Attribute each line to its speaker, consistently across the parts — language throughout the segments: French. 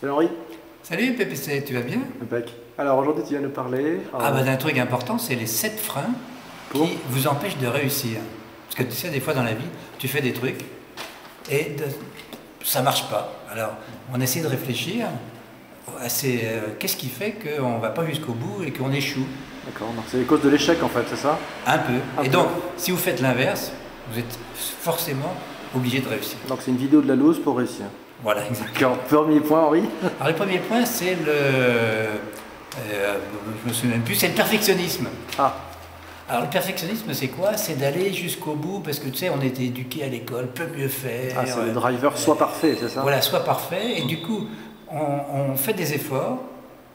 Speaker 1: Salut Henri.
Speaker 2: Salut PPC, tu vas bien?
Speaker 1: Impec. Alors aujourd'hui tu viens nous parler...
Speaker 2: D'un truc important, c'est les 7 freins qui vous empêchent de réussir. Parce que tu sais, des fois dans la vie, tu fais des trucs et ça marche pas. Alors on essaie de réfléchir à qu'est-ce qui fait qu'on ne va pas jusqu'au bout et qu'on échoue.
Speaker 1: D'accord, donc c'est les causes de l'échec en fait, c'est ça?
Speaker 2: Un peu. Donc si vous faites l'inverse, vous êtes forcément obligé de réussir.
Speaker 1: Donc c'est une vidéo de la loose pour réussir.
Speaker 2: Voilà, exactement.
Speaker 1: Premier point, Henri.
Speaker 2: Alors le premier point, c'est je me souviens même plus, c'est le perfectionnisme.
Speaker 1: Ah.
Speaker 2: Alors le perfectionnisme, c'est quoi? C'est d'aller jusqu'au bout, parce que tu sais, on était éduqué à l'école, peut mieux faire.
Speaker 1: Ah, c'est le driver soit parfait, c'est ça?
Speaker 2: Voilà, soit parfait, et du coup, on fait des efforts,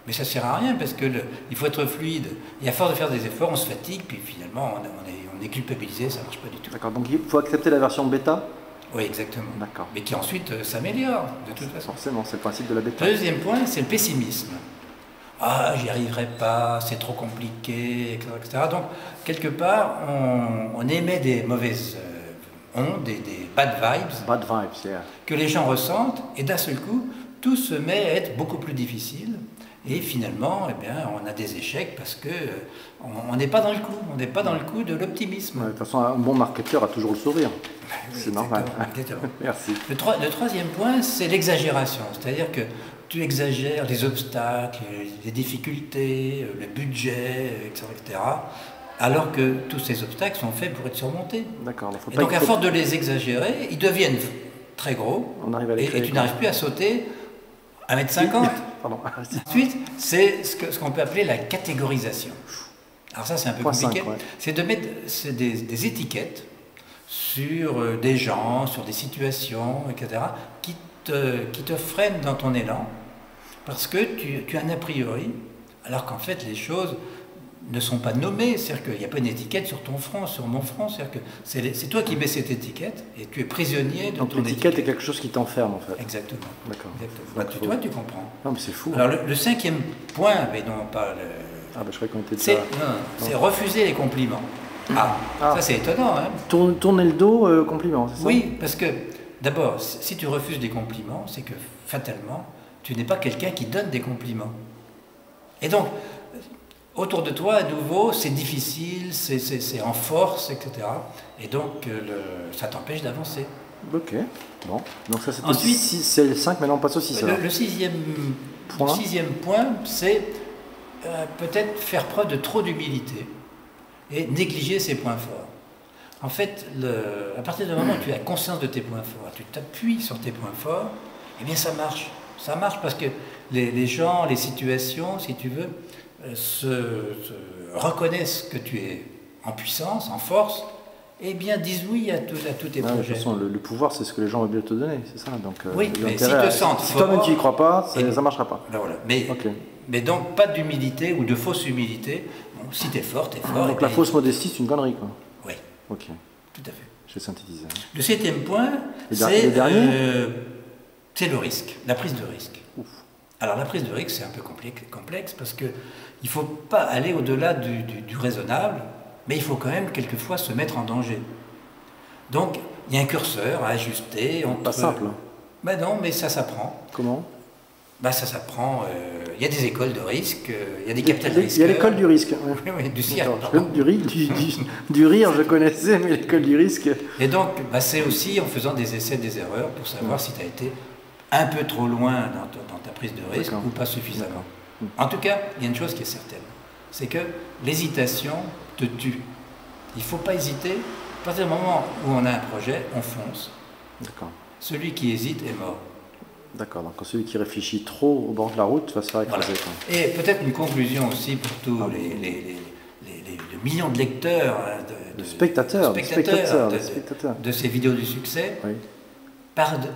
Speaker 2: mais ça ne sert à rien, parce que il faut être fluide. Et à force de faire des efforts, on se fatigue, puis finalement, on est culpabilisé, ça ne marche pas du tout.
Speaker 1: D'accord, donc il faut accepter la version bêta?
Speaker 2: Oui, exactement.
Speaker 1: D'accord.
Speaker 2: Mais qui ensuite s'améliore, de toute façon.
Speaker 1: Forcément, c'est le principe de la bêta.
Speaker 2: Le deuxième point, c'est le pessimisme. Ah, j'y arriverai pas, c'est trop compliqué, etc., etc. Donc, quelque part, on émet des mauvaises ondes, des bad vibes,
Speaker 1: Yeah.
Speaker 2: que les gens ressentent, et d'un seul coup, tout se met à être beaucoup plus difficile. Et finalement, eh bien, on a des échecs parce que on n'est pas dans le coup. On n'est pas dans le coup de l'optimisme.
Speaker 1: Ouais, de toute façon, un bon marketeur a toujours le sourire.
Speaker 2: Oui,
Speaker 1: c'est normal.
Speaker 2: Exactement.
Speaker 1: Merci.
Speaker 2: Le troisième point, c'est l'exagération. C'est-à-dire que tu exagères les obstacles, les difficultés, le budget, etc., alors que tous ces obstacles sont faits pour être surmontés.
Speaker 1: D'accord.
Speaker 2: Et donc, à force de les exagérer, ils deviennent très gros, et tu n'arrives plus à sauter 1,50 m.
Speaker 1: Pardon.
Speaker 2: Ensuite, c'est ce qu'on peut appeler la catégorisation. Alors ça, c'est un peu compliqué.
Speaker 1: 5, ouais.
Speaker 2: C'est de mettre des étiquettes sur des gens, sur des situations, etc., qui te freinent dans ton élan, parce que tu as un a priori, alors qu'en fait, les choses ne sont pas nommées. C'est-à-dire qu'il n'y a pas une étiquette sur ton front, sur mon front. C'est-à-dire que c'est toi qui mets cette étiquette et tu es prisonnier de ton étiquette.
Speaker 1: L'étiquette est quelque chose qui t'enferme en fait.
Speaker 2: Exactement.
Speaker 1: D'accord.
Speaker 2: Bah, toi, tu comprends.
Speaker 1: Non, mais c'est fou.
Speaker 2: Alors, le cinquième point, mais dont on parle,
Speaker 1: Ah, bah, je croyais qu'on était
Speaker 2: c'est refuser les compliments. Ça c'est étonnant. Hein.
Speaker 1: Tourner le dos, compliment, c'est ça?
Speaker 2: Oui, parce que d'abord, si tu refuses des compliments, c'est que fatalement, tu n'es pas quelqu'un qui donne des compliments. Et donc, autour de toi, à nouveau, c'est difficile, c'est en force, etc. Et donc, ça t'empêche d'avancer.
Speaker 1: Ok, bon. Donc ça c'était c'est le 5, maintenant on passe au 6.
Speaker 2: Le sixième point, c'est peut-être faire preuve de trop d'humilité et négliger ses points forts. En fait, à partir du moment où tu as conscience de tes points forts, tu t'appuies sur tes points forts, eh bien ça marche. Ça marche parce que les gens, les situations, si tu veux, reconnaissent que tu es en puissance, en force, et bien disent oui à tous tes projets.
Speaker 1: De toute façon, le pouvoir, c'est ce que les gens veulent bien te donner, c'est ça. Donc,
Speaker 2: oui, mais si te sentent
Speaker 1: si toi-même tu n'y crois pas, ça ne marchera pas.
Speaker 2: Ben voilà. Mais donc, pas d'humilité ou de fausse humilité. Bon, si tu es fort, tu es fort.
Speaker 1: Donc la fausse modestie, c'est une connerie, quoi.
Speaker 2: Oui.
Speaker 1: Ok.
Speaker 2: Tout à fait.
Speaker 1: Je vais synthétiser.
Speaker 2: Le septième point, c'est le risque, la prise de risque.
Speaker 1: Ouf.
Speaker 2: Alors la prise de risque, c'est un peu complexe parce qu'il ne faut pas aller au-delà du raisonnable, mais il faut quand même quelquefois se mettre en danger. Donc, il y a un curseur à ajuster.
Speaker 1: Pas simple.
Speaker 2: Ben non, mais ça s'apprend.
Speaker 1: Comment?
Speaker 2: Ben ça s'apprend. Il y a des écoles de risque, il y a des capitales de risque.
Speaker 1: Il y a l'école du risque.
Speaker 2: Oui, du cirque.
Speaker 1: Du rire, je connaissais, mais l'école du risque.
Speaker 2: Et donc, c'est aussi en faisant des essais, des erreurs, pour savoir si tu as été un peu trop loin dans ta prise de risque ou pas suffisamment. En tout cas, il y a une chose qui est certaine, c'est que l'hésitation te tue. Il ne faut pas hésiter. À partir du moment où on a un projet, on fonce.
Speaker 1: D'accord.
Speaker 2: Celui qui hésite est mort.
Speaker 1: D'accord, donc celui qui réfléchit trop au bord de la route va se faire écraser.
Speaker 2: Voilà. Et peut-être une conclusion aussi pour tous les millions de lecteurs, de spectateurs de ces vidéos du succès. Oui.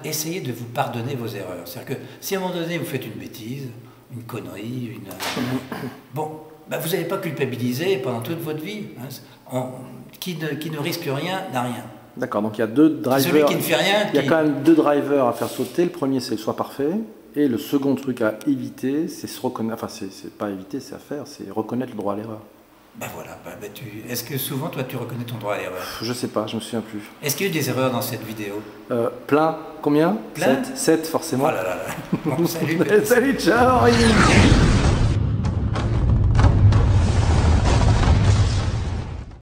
Speaker 2: Essayez de vous pardonner vos erreurs. C'est-à-dire que si à un moment donné vous faites une bêtise, une connerie, bon, vous n'allez pas culpabiliser pendant toute votre vie. Hein. Qui ne risque rien n'a rien.
Speaker 1: D'accord, donc il y a deux drivers.
Speaker 2: Celui qui ne fait rien.
Speaker 1: Il y a quand même deux drivers à faire sauter. Le premier, c'est le soit parfait. Et le second truc à éviter, c'est se reconnaître. Enfin, c'est pas éviter, c'est à faire, c'est reconnaître le droit à l'erreur.
Speaker 2: Ben voilà, est-ce que souvent toi tu reconnais ton droit à l'erreur?
Speaker 1: Je sais pas, je me souviens plus.
Speaker 2: Est-ce qu'il y a eu des erreurs dans cette vidéo?
Speaker 1: Plein, combien?
Speaker 2: Plein?
Speaker 1: 7 forcément.
Speaker 2: Oh là là là. Bon, salut.
Speaker 1: Salut, ciao.